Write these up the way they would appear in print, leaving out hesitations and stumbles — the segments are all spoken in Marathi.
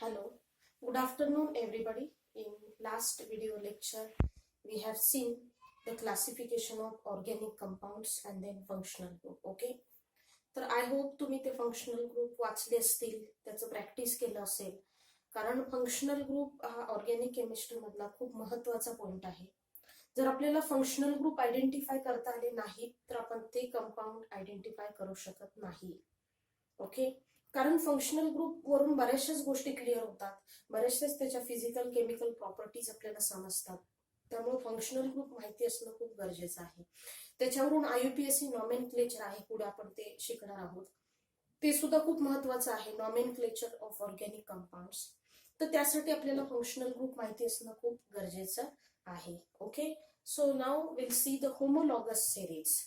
Hello, good afternoon everybody. In last video lecture, we have seen the classification of organic compounds and then functional group. Okay, तर आय होप तुम्ही ते फंक्शनल ग्रुप वाचले असतील, त्याचं प्रॅक्टिस केलं असेल, कारण फंक्शनल ग्रुप हा ऑर्गॅनिक केमिस्ट्री मधला खूप महत्वाचा पॉइंट आहे. जर आपल्याला फंक्शनल ग्रुप आयडेंटिफाय करता आले नाही तर आपण ते कंपाऊंड आयडेंटिफाय करू शकत नाही. ओके, कारण फंक्शनल ग्रुप वरून बऱ्याचशाच गोष्टी क्लिअर होतात, बऱ्याचशाच त्याच्या फिजिकल केमिकल प्रॉपर्टीज आपल्याला समजतात. त्यामुळे फंक्शनल ग्रुप माहिती असणं खूप गरजेचं आहे. त्याच्यावरून आययुपीएससी नॉमेनक्लेचर आहे, पुढे आपण ते शिकणार आहोत, ते सुद्धा खूप महत्वाचं आहे, नॉमेनक्लेचर ऑफ ऑर्गॅनिक कंपाऊंड्स. तर त्यासाठी आपल्याला फंक्शनल ग्रुप माहिती असणं खूप गरजेचं आहे. Okay, so now will see the homologous series.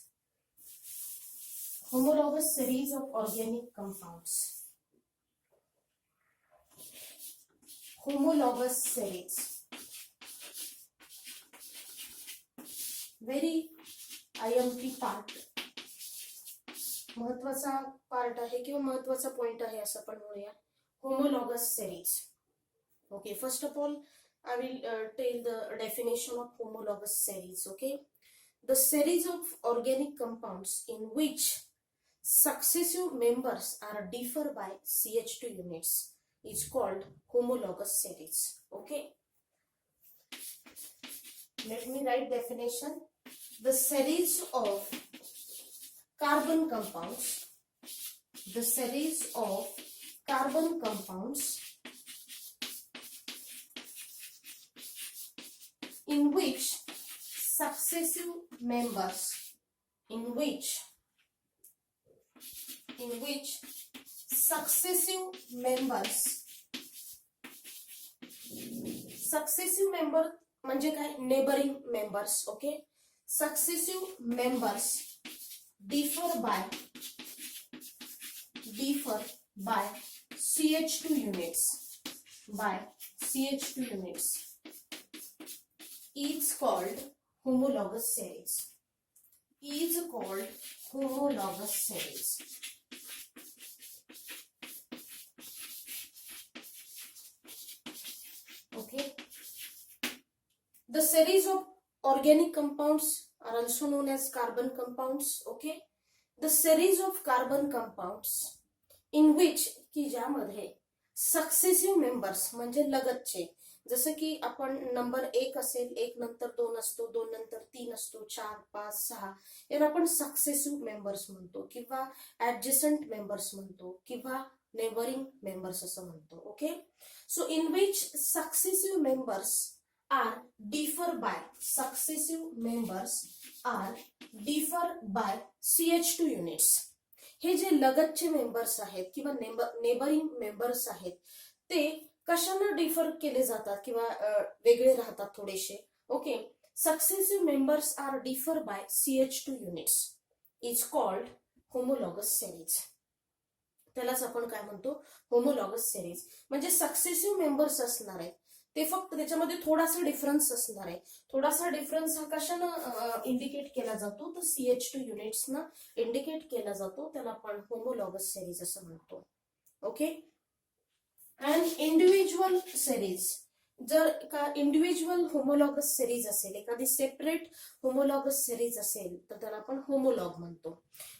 Homologous series of organic compounds. Homologous series. Very IMP part. महत्वाचा पार्ट आहे किंवा महत्वाचा पॉइंट आहे असं पण म्हणूया. Homologous series. Okay, first of all, I will tell the definition of homologous series. Okay, the series of organic compounds in which successive members are differ by CH2 units is called homologous series. Okay, let me write definition. The series of carbon compounds, the series of carbon compounds in which successive members successive member म्हणजे काय, neighbouring members. Okay, successive members differ by CH2 units is called homologous series. Okay, the series of organic compounds are also known as carbon compounds. Okay, the series of carbon compounds in which की ज्यामध्ये सक्सेसिव्ह मेंबर्स म्हणजे लगतचे, जसं की आपण नंबर 1 असेल, 1 नंतर 2 असतो, 2 नंतर 3 असतो, 4 5 6, याला आपण सक्सेसिव्ह मेंबर्स म्हणतो किंवा ऍडजसंट मेंबर्स म्हणतो किंवा नेबरिंग मेंबर्स असं म्हणतो. Okay, so in which successive members are differ by CH2 units. हे जे लगतचे मेंबर्स आहेत किंवा नेबरिंग मेंबर्स आहेत ते कशाने डिफर केले जातात किंवा वेगळे राहतात थोडेसे. Okay, successive members are differ by CH2 units is called homologous series. त्यालाच आपण काय म्हणतो, होमोलॉगस सेरीज. म्हणजे सक्सेसिव्ह मेंबर्स असणार आहेत, ते फक्त त्याच्यामध्ये थोडासा डिफरन्स असणार आहे. थोडासा डिफरन्स हा कशानं इंडिकेट केला जातो, तर CH2 युनिट्सना इंडिकेट केला जातो, त्याला आपण होमोलॉगस सेरीज असं म्हणतो. ओके, अँड इंडिव्हिज्युअल सेरीज, जर का इंडिव्हिज्युअल होमोलॉगस सेरीज असेल, एखादी सेपरेट होमोलॉगस सेरीज असेल तर त्याला आपण होमोलॉग म्हणतो.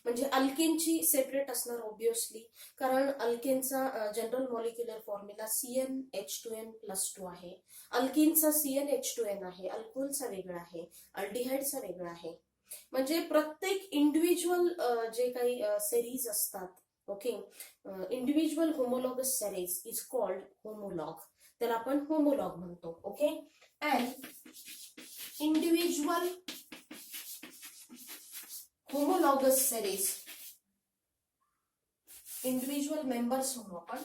म्हणजे अल्केनची सेपरेट असणार ऑब्विसली, कारण अल्केनचा जनरल मॉलिक्युलर फॉर्म्युला CnH2n+2 आहे, अल्किनचा CnH2n आहे, अल्कोहलचा वेगळा आहे, अल्डिहाइडचा वेगळा आहे. म्हणजे प्रत्येक इंडिव्हिज्युअल जे काही सेरीज असतात, okay, individual homologous series is called homologue, त्याला आपण होमोलॉग म्हणतो. Okay, and individual homologous series, individual members म्हणू आपण,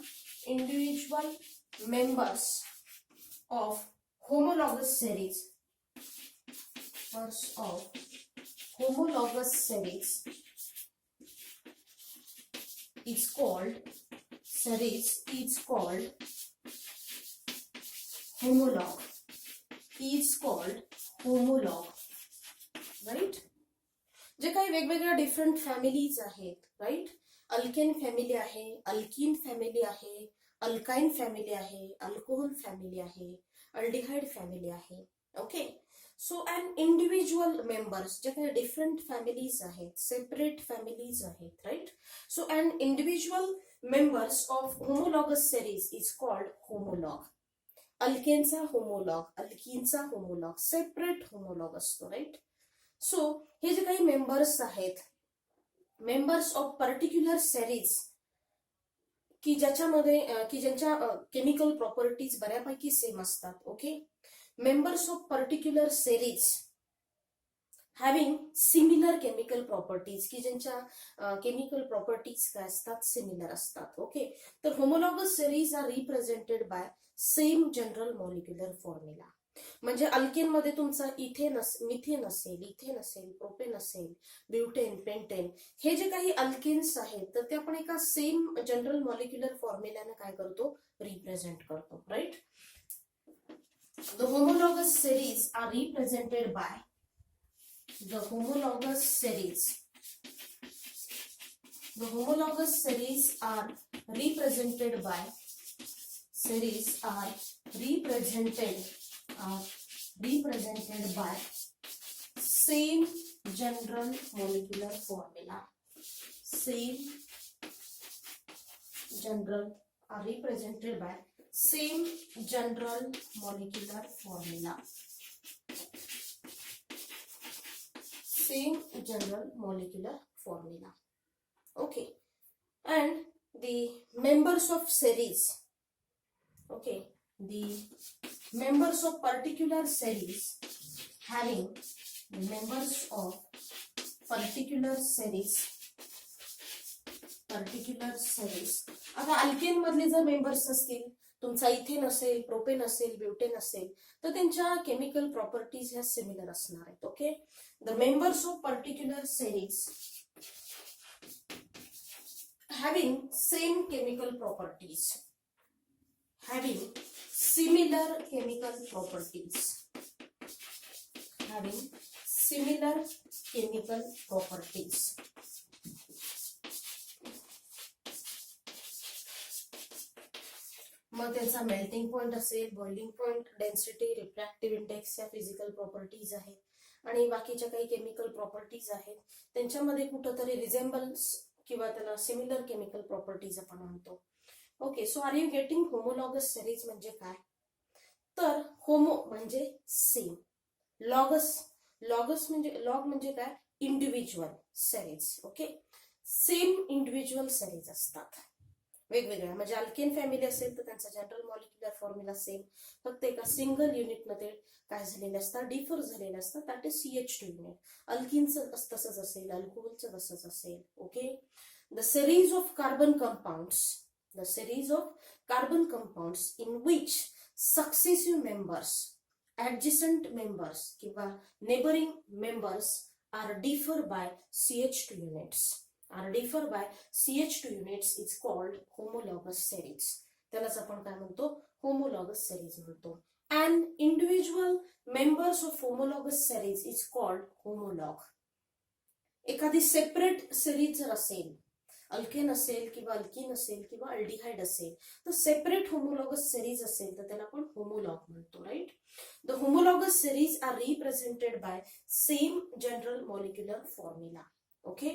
individual members of homologous series is called homolog, right. जे काही वेगवेगळ्या डिफरंट फॅमिलीज आहेत, राईट, अल्केन फॅमिली आहे, अल्किन फॅमिली आहे, अल्काइन फॅमिली आहे, अल्कोहोल फॅमिली आहे, अल्डिहाइड फॅमिली आहे. Okay, so and individual members जे काही डिफरंट फॅमिलीज आहेत, सेपरेट फॅमिलीज आहेत, right. So and individual members of homologous series is called homolog. अल्केनचा होमोलॉग, अल्कीनचा होमोलॉग, सेपरेट होमोलॉग असतो, राईट. सो हे जे काही मेंबर्स आहेत, मेंबर्स ऑफ पर्टिक्युलर सेरीज की ज्याच्यामध्ये की ज्यांच्या केमिकल प्रॉपर्टीज बऱ्यापैकी सेम असतात. Okay, members of particular series having similar chemical properties की ज्यांच्या केमिकल प्रॉपर्टीज काय असतात, सिमिलर असतात. ओके, तर homologous series are represented by same general molecular formula. म्हणजे अल्केन मध्ये तुमचा मिथेन असेल, इथेन असेल, प्रोपेन असेल, ब्युटेन, पेंटेन, हे जे काही अल्केन्स आहेत तर ते आपण एका सेम जनरल मॉलिक्युलर फॉर्म्युल्याने काय करतो, रिप्रेझेंट करतो, right. The homologous series are represented by the homologous series. The homologous series are represented by same general molecular formula. Same general are represented by same general molecular formula. Same general molecular formula. Okay, and the members of series. Okay, the members of particular series having members of particular series. आता अल्केन मधले जर मेंबर्स असतील, तुमचा इथेन असेल, प्रोपेन असेल, ब्युटेन असेल, तर त्यांच्या केमिकल प्रॉपर्टीज ह्या सिमिलर असणार आहेत. Okay, the members of particular series having same chemical properties, having similar chemical properties, having similar chemical properties. मग त्याचा मेल्टिंग पॉइंट असेल, boiling point, density, refractive index या फिजिकल प्रॉपर्टीज आहेत, आणि बाकीच्या काही केमिकल प्रॉपर्टीज आहेत, त्यांच्यामध्ये कुठंतरी रिझेंबल्स किंवा त्याला सिमिलर केमिकल प्रॉपर्टीज आपण म्हणतो. Okay, so are you getting homologous series म्हणजे काय? तर होमो म्हणजे सेम, लॉगस म्हणजे काय, individual series. Okay, same individual series असतात वेगवेगळ्या. म्हणजे अल्केन फॅमिली असेल तर त्यांचा जनरल मॉलिक्युलर फॉर्म्युला सेम, फक्त एका सिंगल युनिटमध्ये काय झालेले असतात, डिफर झालेले असतात, दॅट इज CH2 युनिट. अल्किनचं तसंच असेल, अल्कोहोलचं तसंच असेल. Okay, the series of carbon compounds in which successive members, adjacent members किंवा neighboring members are differ by CH2 units is called homologous series. त्यालाच आपण काय म्हणतो, homologous series म्हणतो. And individual members of homologous series is called homolog. एखादी सेपरेट सेरीज जर असेल, अल्केन असेल किंवा अल्कीन असेल किंवा अल्डिहाइड असेल, तर सेपरेट होमोलॉगस सेरीज असेल तर त्याला आपण होमोलॉग म्हणतो, right. The homologous series are represented by same general molecular formula. Okay,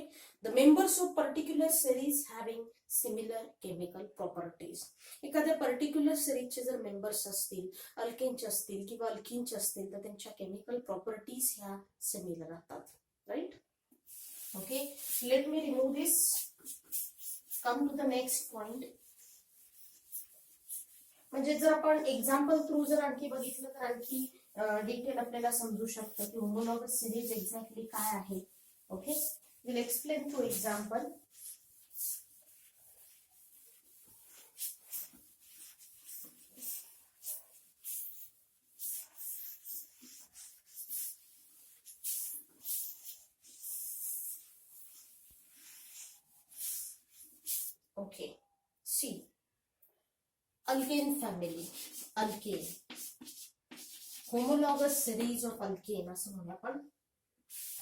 the members of particular series having similar chemical properties. एखाद्या पर्टिक्युलर सेरीजचे जर मेंबर्स असतील, अल्केनचे असतील किंवा अल्कीनचे असतील, तर त्यांच्या केमिकल प्रॉपर्टीज ह्या सिमिलर राहतात, right. Okay, let me remove this. Come to the next point. म्हणजे जर आपण एक्झाम्पल थ्रू जर आणखी बघितलं तर आणखी डिटेल आपल्याला समजू शकतं की होमोलॉगस सिरीज एक्झॅक्टली काय आहे. Okay, will explain through example. Okay, see, alkane family, alkane, homologous series of alkane असं म्हणूया आपण,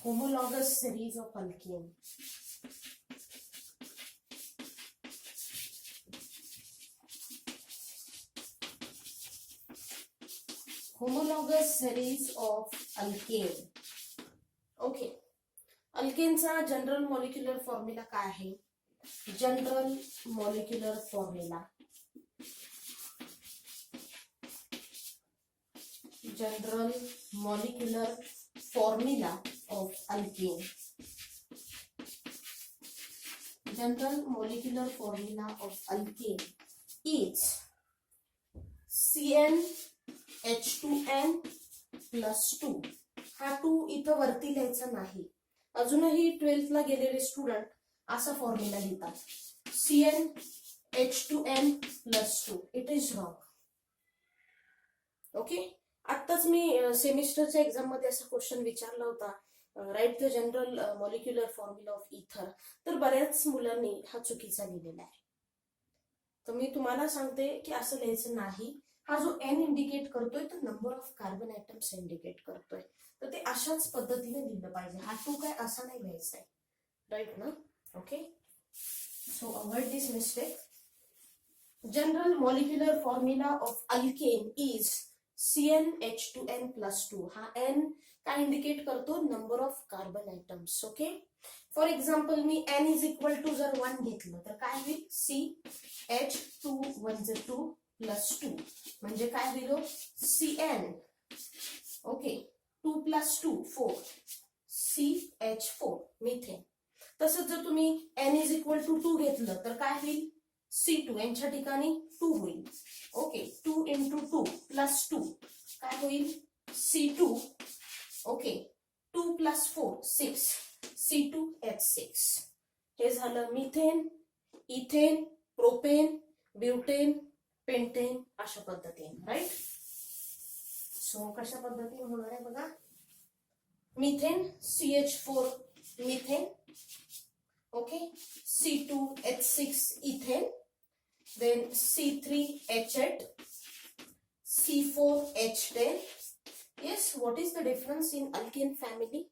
homologous series of alkane. Homologous series of alkane. Okay, अल्केनचा जनरल मॉलिक्युलर फॉर्म्युला काय आहे? General molecular formula, general molecular formula of alkane, general molecular formula of alkane is CnH2n plus 2. हा 2 इथं वरती लिहायचा नाही. अजूनही 12th ला गेलेले स्टुडंट असा फॉर्म्युला लिहितात, CnH2n plus 2. It is wrong. Okay, आत्ताच मी सेमिस्टरच्या एक्झाम मध्ये असा क्वेश्चन विचारला होता, write the general molecular formula of इथर. तर बऱ्याच मुलांनी हा चुकीचा लिहिलेला आहे. तर मी तुम्हाला सांगते की असं लिहायचं नाही. हा जो एन इंडिकेट करतोय तो number of carbon atoms indicate करतोय, तर ते अशाच पद्धतीने लिहिलं पाहिजे. हा 2 काय असा नाही लिहायचा आहे, राईट ना? Okay, so avoid this mistake. General molecular formula of alkane is CnH2n plus 2. हा N काय इंडिकेट करतो? Number of carbon atoms. Okay, for example मी n इज इक्वल टू जर 1 घेतलं तर काय होईल? CH2 1 2 प्लस 2 म्हणजे काय होईल? Cn. Okay, 2 plus 2 4, CH4 methane. तसंच जर तुम्ही n इज इक्वल टू 2 घेतलं तर काय होईल? C2 यांच्या ठिकाणी 2 होईल. ओके, 2 इंटू 2 प्लस 2 काय होईल? C2. Okay, 2 plus 4 6, C2H6. हे झालं methane, ethane, propane, butane, pentane अशा पद्धतीने, राईट? सो कशा पद्धतीने होणार आहे बघा. Methane CH4 methane, okay, C2H6 ethane, then C3H8, C4H10. Yes, what is the difference in alkane family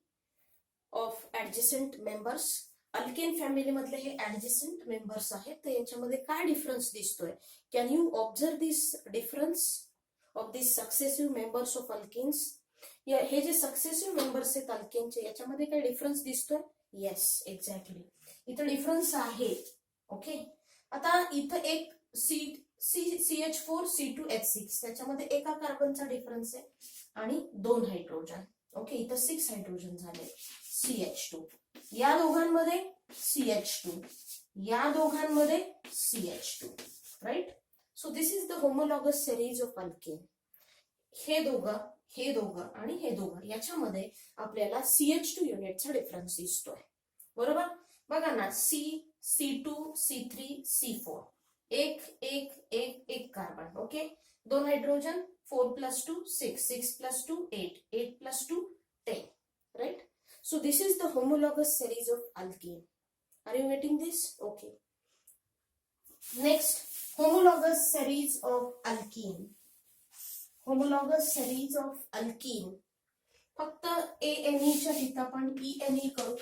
of adjacent members? Alkane family मधले हे ऍडजस्टंट मेंबर्स आहेत, तर यांच्यामध्ये काय डिफरन्स दिसतोय? Can you observe this difference of this successive members of alkanes? हे जे सक्सेसिव्ह मेंबर्स आहेत अल्केनचे, याच्यामध्ये काय डिफरन्स दिसतोय? येस, एक्झॅक्टली, इथं डिफरन्स आहे. ओके, आता इथं एक CH4 C2H6 त्याच्यामध्ये एका कार्बनचा डिफरन्स आहे आणि 2 हायड्रोजन. ओके, इथं 6 हायड्रोजन झाले, CH2. या दोघांमध्ये CH2, या दोघांमध्ये CH2, right? So this is the homologous series of alkane. हे दोघं आणि हे दोघं याच्यामध्ये आपल्याला CH2 युनिटचा डिफरन्स दिसतोय, बरोबर? बघा ना, C2 C3 C4, एक carbon. Okay, 2 hydrogen, 4 plus 2 6, 6 plus 2 8, 8 plus 2 10, right? So this is the homologous series of alkene. Are you getting this? Okay. Next, homologous series of alkene. Homologous series of alkene. फक्त ANE च्या तिथं आपण ENE करू.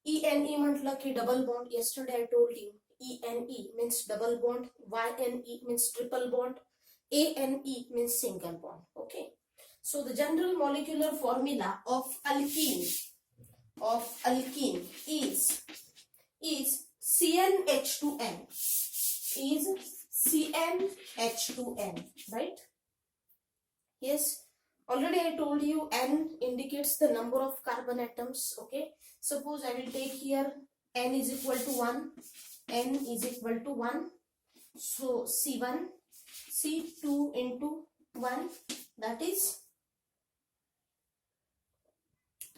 ENE म्हटलं की double bond. Yesterday I told you ENE means double bond, YNE means triple bond, ANE means single bond. Okay. So the general molecular formula of alkene is CnH2n, is CnH2n, right? Yes, already I told you N indicates the number of carbon atoms. Okay, suppose I will take here N is equal to 1, N is equal to 1, so C1, C2 into 1, that is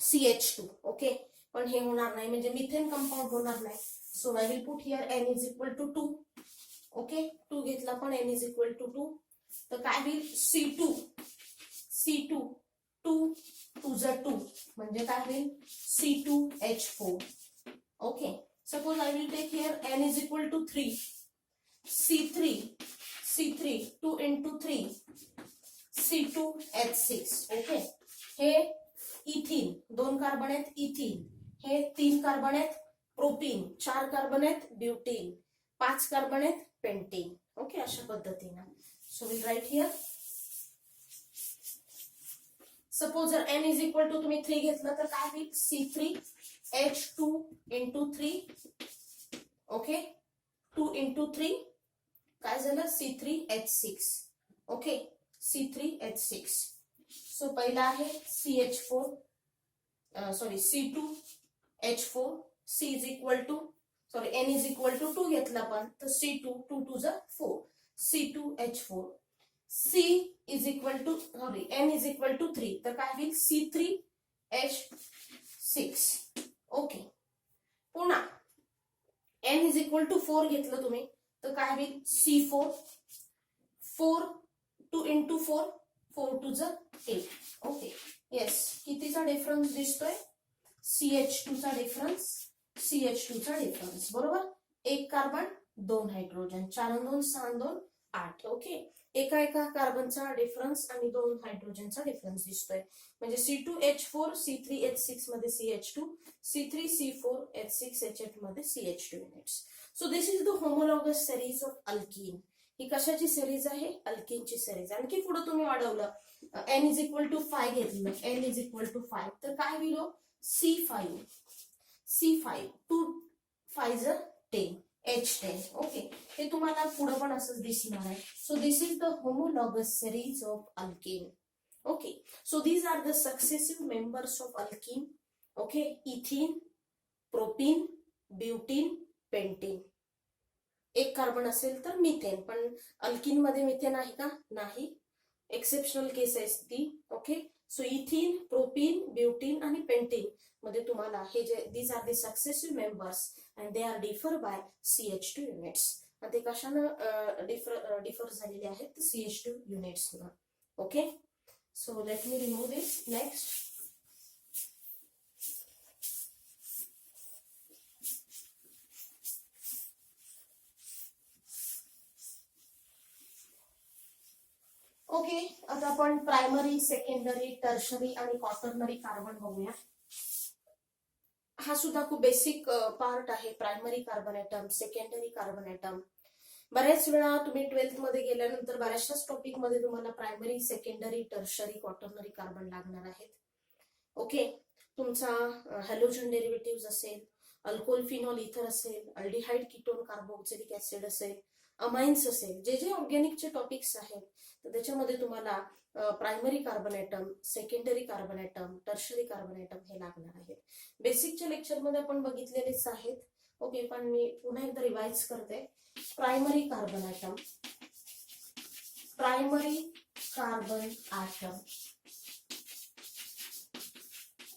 CH2. Okay, पण हे होणार नाही, म्हणजे मिथेन कंपाऊंड होणार नाही. So I will put here N is equal to 2. Okay, 2 घेतला पण N इज इक्वल टू 2, तर काय होईल? C2 2 2 म्हणजे काय होईल? C2H4. Okay, suppose I will take here N is equal to 3, C3 2 into 3, C2H6. Okay, हे इथिन 2 कार्बन आहेत, इथिन हे 3 कार्बन आहेत, प्रोपीन 4 कार्बन आहेत, ब्युटीन 5 कार्बन आहेत, पेंटीन. ओके, अशा पद्धतीने. So will write here suppose जर n इज इक्वल टू तुम्ही 3 घेतलं तर काय होईल C3H2 इंटू 3. ओके, 2 इंटू 3 काय झालं C3H6. Okay, C3H6. सो पहिला आहे CH4 sorry C2H4. C is equal to sorry n is equal to 2 घेतला पण तर C2 2 2 जा 4 C2H4. C is equal to sorry n is equal to 3 तर काय होईल C3H6. ओके, पुन्हा n इज इक्वल टू 4 घेतलं तुम्ही तर काय होईल C4. 4 2 इंटू 4 4 2 जा 8. ओके, येस, कितीचा डिफरन्स दिसतोय CH2 चा डिफरन्स, CH2 चा डिफरन्स बरोबर. एक कार्बन 2 हायड्रोजन, 4 आणि 2 6 आणि 2 8. ओके, एका एका कार्बनचा डिफरन्स आणि 2 हायड्रोजनचा डिफरन्स दिसतोय. म्हणजे C2H4 C3H6 मध्ये CH2, C3C4H6H8 मध्ये CH2 units. So this is the homologous series of alkene. ही कशाची सिरीज आहे, अल्कीनची सिरीज. आणखी पुढे तुम्ही वाढवलं n इज इक्वल टू 5 घेतलं, n इज इक्वल टू 5 तर काय होईल C5 2 5 10 H10. ओके, हे तुम्हाला पुढे पण असंच दिसणार आहे. So this is the homologous series of alkene. Okay, so these are the successive members of alkene. Okay, ethene, propene, butene, pentene. एक कार्बन असेल तर मिथेन, पण अल्कीन मध्ये मिथेन आहे का, नाही, एक्सेप्शनल केस आहे ती. Okay, so ethene, propene, butene आणि पेंटीन मध्ये तुम्हाला हे जे these are the successive members and they are differ by CH2 units. आणि ते कशानं डिफर झालेले आहेत CH2 units. Okay, so let me remove this. Next, okay, आता आपण प्रायमरी, सेकंडरी, टर्शरी आणि क्वाटर्नरी कार्बन बघूया. हा सुद्धा खूप बेसिक पार्ट आहे. Primary carbon atom, secondary carbon atom. बऱ्याच वेळा तुम्ही 12th मध्ये गेल्यानंतर बऱ्याचशाच टॉपिक मध्ये तुम्हाला primary, secondary, tertiary, quaternary carbon लागणार आहेत. ओके, तुमचा हॅलोजन डेरिव्हेटिव्ह असेल, अल्कोहोल फिनॉल इथर असेल, अल्डिहाइड कीटोन कार्बोक्सिलिक ऍसिड असेल, अमाइन्स असेल, जे जे ऑर्गॅनिकचे टॉपिक्स आहेत तर त्याच्यामध्ये तुम्हाला primary carbon atom, secondary carbon atom, tertiary carbon atom हे लागणार आहेत. बेसिकच्या लेक्चरमध्ये आपण बघितलेलेच आहेत. ओके, पण मी पुन्हा एकदा रिवाइज करते. Primary carbon atom, primary carbon atom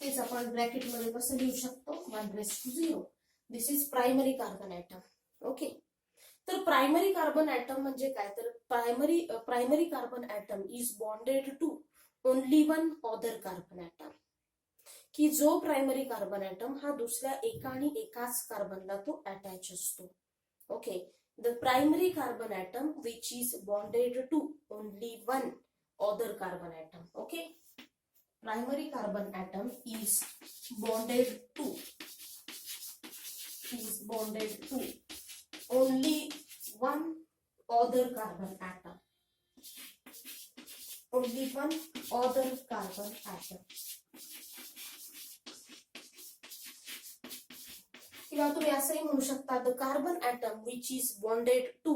तेच आपण ब्रॅकेट मध्ये कसं लिहू शकतो 1/0. This is primary carbon atom. Okay, तर प्रायमरी कार्बन ॲटम म्हणजे काय, तर primary carbon atom is bonded to only one other carbon atom. की जो प्रायमरी कार्बन ॲटम हा दुसऱ्या एका आणि एकाच कार्बनला तो अटॅच असतो. Okay, the primary carbon atom which is bonded to only one other carbon atom. Okay, primary carbon atom is bonded to only one other carbon atom. Only one other carbon atom. किंवा तुम्ही असंही म्हणू शकता the carbon atom which is bonded to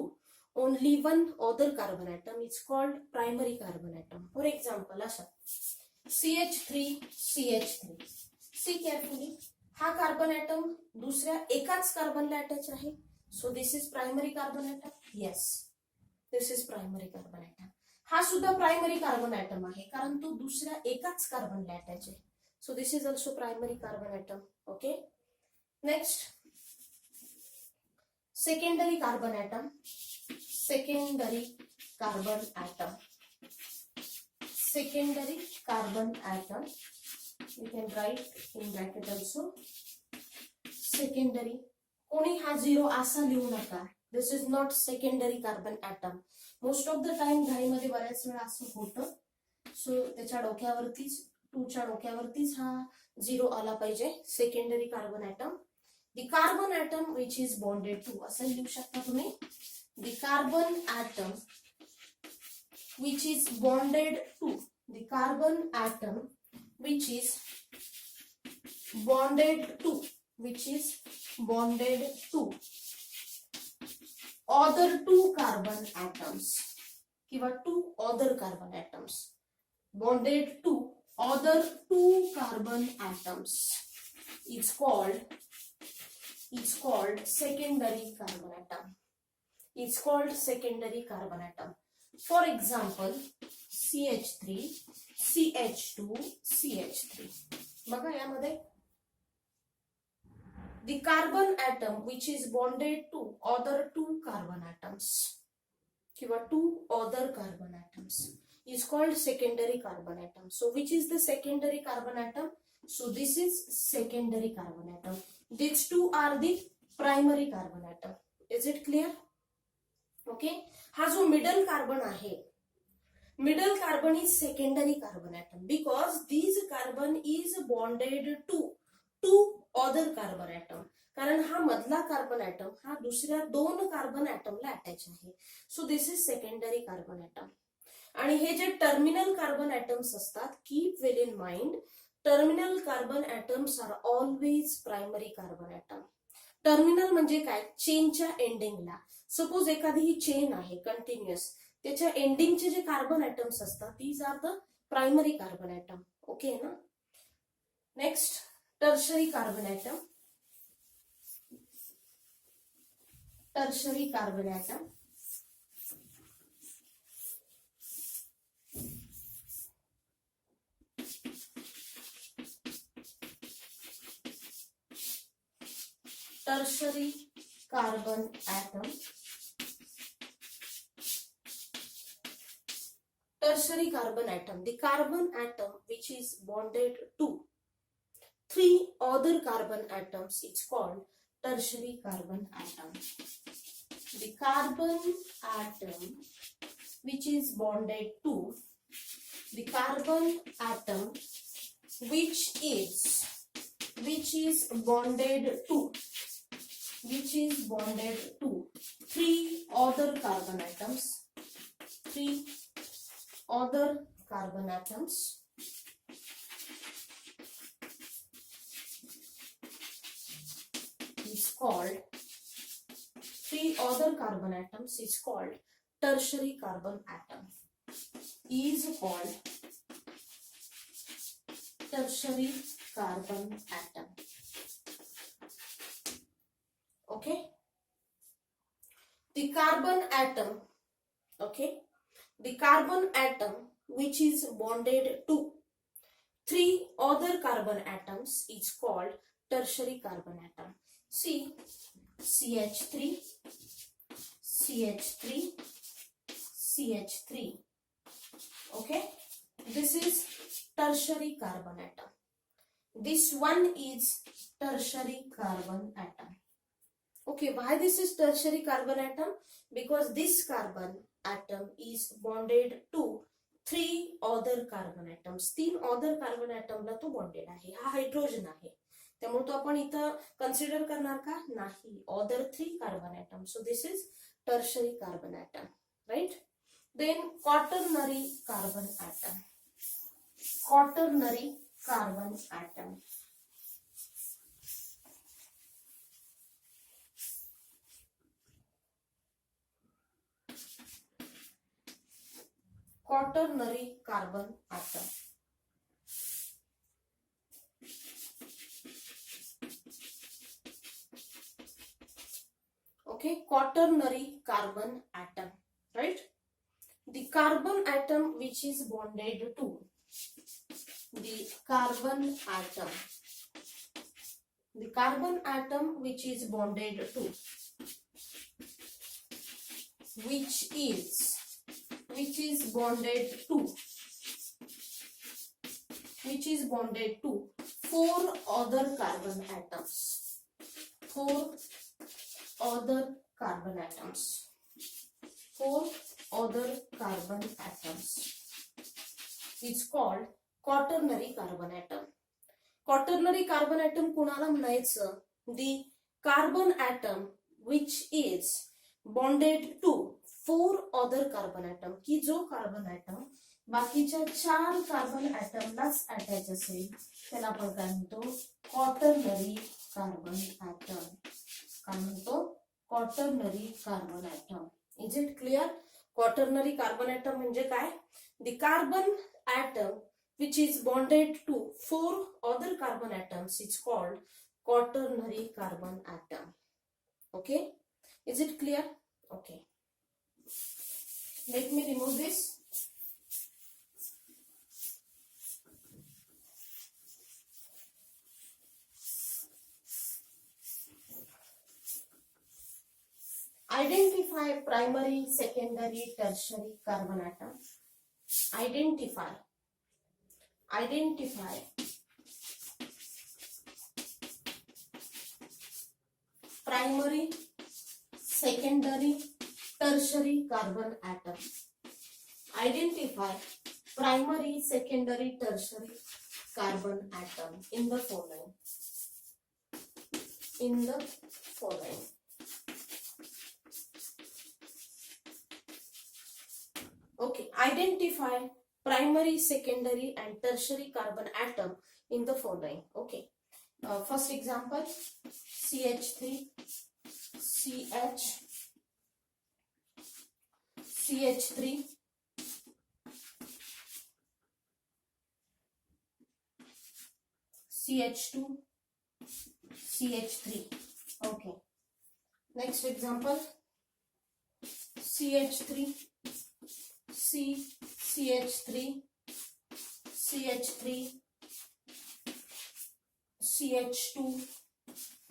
only one other carbon atom is called primary carbon atom. For example अशा CH3CH3. सी केअरफुली, हा कार्बन ॲटम दुसऱ्या एकाच कार्बनला अटॅच आहे. So this is primary carbon atom. Yes, this is primary carbon atom. हा सुद्धा प्रायमरी कार्बन ॲटम आहे कारण तो दुसऱ्या एकाच कार्बनला अटॅच आहे. So this is also primary carbon atom. Okay, next secondary carbon atom. Secondary carbon atom, secondary carbon atom you can write in bracket also. Secondary, कोणी हा 0 असा लिहू नका. This is not secondary carbon atom. Most of the time घाईमध्ये बऱ्याच वेळा असं होतं. सो त्याच्या डोक्यावरतीच 2च्या डोक्यावरतीच हा 0 आला पाहिजे. Secondary carbon atom, the carbon atom which is bonded to, असं लिहू शकता तुम्ही. The carbon atom which is bonded to, the carbon atom which is bonded to, which is bonded to other two carbon atoms किंवा two other carbon atoms, bonded to other two carbon atoms is called secondary carbon atom. It's called secondary carbon atom. For example, CH3, CH2, CH3. बघा यामध्ये the carbon atom which is bonded to other two carbon atoms किंवा two other carbon atoms is called secondary carbon atom. So which is the secondary carbon atom? So this is secondary carbon atom. These two are the primary carbon atom. Is it clear? Okay. हा जो middle carbon आहे, middle carbon is secondary carbon atom because this carbon is bonded to two other carbon atom. कारण हा मधला कार्बन ऍटम हा दुसऱ्या दोन कार्बन ऍटमला अटॅच आहे. So this is secondary carbon atom. आणि हे जे टर्मिनल कार्बन ऍटम्स असतात, keep well in mind, terminal carbon atoms are always primary carbon atom. Terminal म्हणजे काय? चेनच्या एंडिंगला. सपोज एखादी ही चेन आहे कंटिन्युअस, त्याच्या एंडिंगचे जे कार्बन ऍटम्स असतात these are the primary carbon atom. Okay ना. Next tertiary carbon atom. Tertiary carbon atom tertiary carbon atom. Tertiary carbon atom, the carbon atom which is bonded to three other carbon atoms, it's called tertiary carbon atom. The carbon atom which is bonded to the carbon atom which is bonded to three other carbon atoms, is called tertiary carbon atom. Is called tertiary carbon atom. Okay. The carbon atom, okay, the carbon atom which is bonded to three other carbon atoms is called tertiary carbon atom. See, CH3, CH3, CH3. Okay, this is tertiary carbon atom. This one is tertiary carbon atom. Okay, why this is tertiary carbon atom? Because this carbon atom is bonded to three other carbon atoms. तीन other carbon atomला तो bonded आहे. हा हायड्रोजन आहे, त्यामुळे तो आपण इथं कन्सिडर करणार का? नाही. Other three carbon atoms. So this is tertiary carbon atom, right? Then quaternary carbon atom. Quaternary carbon atom. Quaternary carbon atom. Okay, quaternary carbon atom, right? The carbon atom which is bonded to the carbon atom which is bonded to which is bonded to four other carbon atoms. Four other carbon atoms is called quaternary carbon atom. Quaternary carbon atom कुणाला म्हणायचं? The carbon atom which is bonded to four other carbon atom, की जो कार्बन ऍटम बाकीच्या 4 कार्बन ऍटमलाच अटॅच असेल त्याला आपण काय म्हणतो, क्वाटर्नरी कार्बन ऍटम. काय म्हणतो, quaternary carbon atom. Is it clear? Quaternary carbon atom म्हणजे काय? The carbon atom which is bonded to 4 other carbon atoms is called quaternary carbon atom. Okay, is it clear? Okay, let me remove this. Identify primary, secondary, tertiary carbon atom. Identify primary, secondary, tertiary carbon atom. Identify primary, secondary, tertiary carbon atom in the following. Okay, identify primary, secondary and tertiary carbon atom in the following. Okay, first example, CH3, CH3, CH2, CH3. Okay, next example, CH3, CH3, CH3, CH2,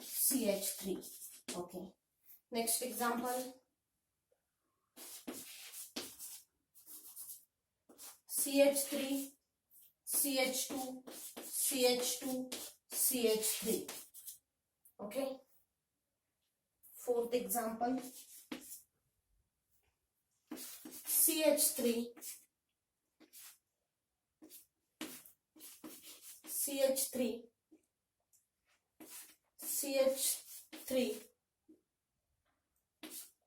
CH3. Okay, next example, CH3, CH2, CH2, CH3. Okay, fourth example, CH3, CH3, CH3,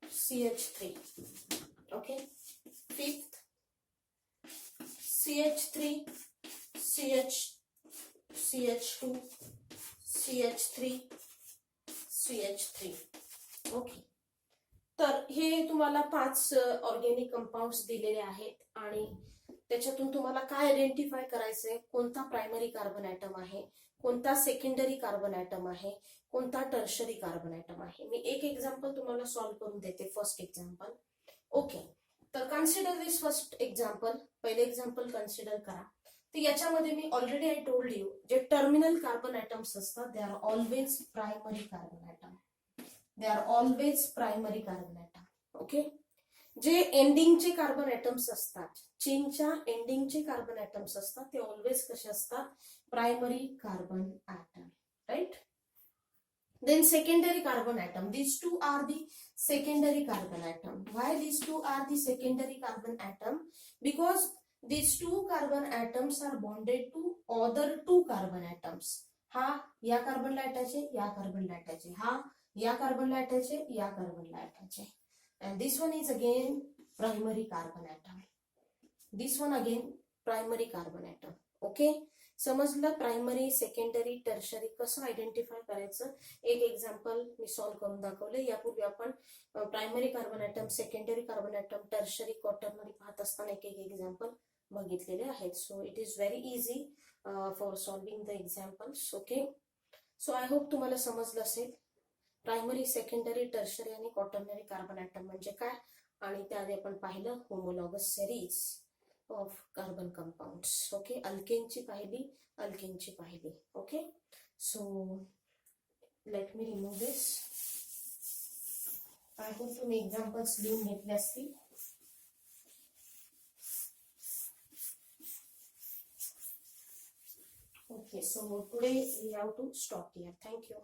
CH3. Okay, fifth, CH3, CH2, CH3, CH3. Okay, तर हे तुम्हाला 5 ऑर्गॅनिक कंपाऊंड्स दिलेले आहेत आणि त्याच्यातून तुम्हाला काय आयडेंटिफाय करायचंय, कोणता प्रायमरी कार्बन ऍटम आहे, कोणता सेकंडरी कार्बन ऍटम आहे, कोणता टर्शरी कार्बन ऍटम आहे. मी एक एक्झाम्पल तुम्हाला सॉल्व्ह करून देते. First example. ओके, तर कन्सिडर दिस फर्स्ट एक्झाम्पल. पहिले एक्झाम्पल कन्सिडर करा. तर याच्यामध्ये मी ऑलरेडी आय टोल्ड यू, जे टर्मिनल कार्बन ऍटम्स असतात they are always primary carbon atom. They are always primary carbon atom. Okay, जे एंडिंगचे कार्बन ऍटम्स असतात, चेनच्या एंडिंगचे कार्बन ऍटम्स असतात, ते ऑलवेज कसे असतात, primary carbon atom. Right. Then secondary carbon atom. These two are the secondary carbon atom. Why these two are the secondary carbon atom? Because these two carbon atoms are bonded to other 2 carbon atoms. हा या कार्बनला अटॅच आहे, या कार्बनला अटॅच आहे, हा या कार्बनला अटॅच आहे, या कार्बनला अटॅच आहे. And this one is again primary carbon atom. This one again primary carbon atom. Okay, समजलं प्रायमरी, सेकंडरी, टर्शरी कसं आयडेंटिफाय करायचं. एक एक्झाम्पल मी सॉल्व्ह करून दाखवले. यापूर्वी आपण primary carbon atom, secondary carbon atom, tertiary, quaternary पाहत असताना एक एक एक्झाम्पल बघितलेले आहेत. So it is very easy for solving the examples. Okay, so I hope तुम्हाला समजलं असेल प्रायमरी, सेकंडरी, टर्शरी आणि क्वाटर्नरी कार्बन ॲटम म्हणजे काय. आणि त्याआधी आपण पाहिलं homologous series of carbon compounds. Okay, alkaneची पाहिली, alkaneची पाहिली. Okay, so let me remove this. I hope तुम्ही examples लिहून घेतले असतील. Okay, so today we have to stop here. Thank you.